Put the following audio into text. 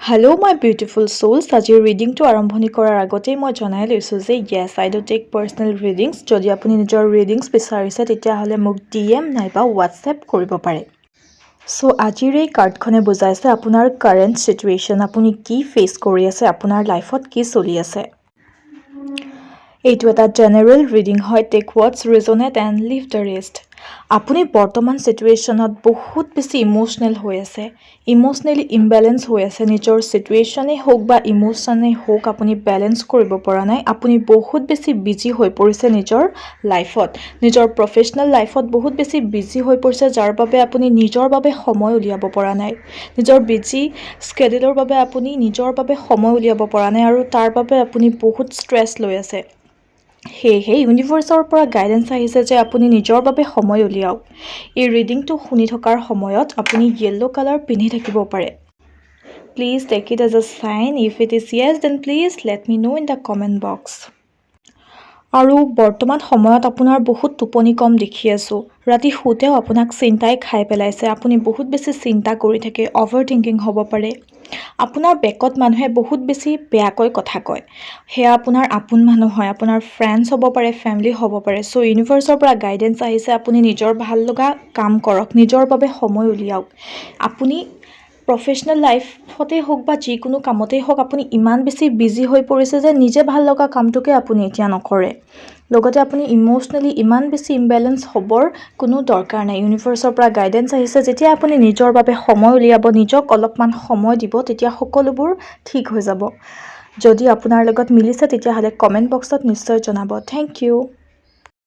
Hello my beautiful souls, আজিৰ ৰিডিংটো আৰম্ভণি কৰাৰ আগতেই মই জনাই লৈছোঁ যে yes I do take personal readings। যদি আপুনি নিজৰ ৰিডিংছ বিচাৰিছে তেতিয়াহ'লে মোক DM নাইবা WhatsApp কৰিব পাৰে। সো আজিৰ এই কাৰ্ডখনে বুজাইছে আপোনাৰ কাৰেণ্ট সিচুৱেশ্যন, আপুনি কি ফেচ কৰি আছে, আপোনাৰ লাইফত কি চলি আছে। এইটো এটা জেনেৰেল ৰিডিং হয়, take what's resonate and leave the rest. আপুনি বৰ্তমান সিচুৱেশ্যনত বহুত বেছি ইমোচনেল হৈ আছে, ইমোচনেলি ইমবেলেঞ্চ হৈ আছে। নিজৰ সিচুৱেশ্যনেই হওক বা ইমোশ্যনেই হওক আপুনি বেলেঞ্চ কৰিব পৰা নাই। আপুনি বহুত বেছি বিজি হৈ পৰিছে নিজৰ লাইফত, নিজৰ প্ৰফেশ্যনেল লাইফত বহুত বেছি বিজি হৈ পৰিছে, যাৰ বাবে আপুনি নিজৰ বাবে সময় উলিয়াব পৰা নাই। নিজৰ বিজি স্কেডিউলৰ বাবে আপুনি নিজৰ বাবে সময় উলিয়াব পৰা নাই আৰু তাৰ বাবে আপুনি বহুত ষ্ট্ৰেছ লৈ আছে। সেয়েহে ইউনিভাৰ্ছৰ পৰা গাইডেঞ্চ আহিছে যে আপুনি নিজৰ বাবে সময় উলিয়াওক। এই ৰিডিংটো শুনি থকাৰ সময়ত আপুনি য়েল্লো কালাৰ পিন্ধি থাকিব পাৰে। Please take it as a sign. If it is yes then please let me know' in the comment box. আৰু বৰ্তমান সময়ত আপোনাৰ বহুত টোপনি কম দেখি আছোঁ। ৰাতি শুতেও আপোনাক চিন্তাই খাই পেলাইছে। আপুনি বহুত বেছি চিন্তা কৰি থাকে, অভাৰ থিংকিং হ'ব পাৰে। আপোনাৰ বেকত মানুহে বহুত বেছি বেয়াকৈ কথা কয়। সেয়া আপোনাৰ আপোন মানুহ হয়, আপোনাৰ ফ্ৰেণ্ডছ হ'ব পাৰে, ফেমিলি হ'ব পাৰে। চ' ইউনিভাৰ্ছৰ পৰা গাইডেঞ্চ আহিছে আপুনি নিজৰ ভাল লগা কাম কৰক, নিজৰ বাবে সময় উলিয়াওক। আপুনি প্ৰফেশ্যনেল লাইফতেই হওক বা যিকোনো কামতেই হওক আপুনি ইমান বেছি বিজি হৈ পৰিছে যে নিজে ভাল লগা কামটোকে আপুনি এতিয়া নকৰে। লগতে আপুনি ইমোচনেলি ইমান বেছি ইমবেলেঞ্চ হ'বৰ কোনো দৰকাৰ নাই। ইউনিভাৰ্ছৰ পৰা গাইডেঞ্চ আহিছে যেতিয়া আপুনি নিজৰ বাবে সময় উলিয়াব, নিজক অলপমান সময় দিব, তেতিয়া সকলোবোৰ ঠিক হৈ যাব। যদি আপোনাৰ লগত মিলিছে তেতিয়াহ'লে কমেণ্ট বক্সত নিশ্চয় জনাব। Thank U.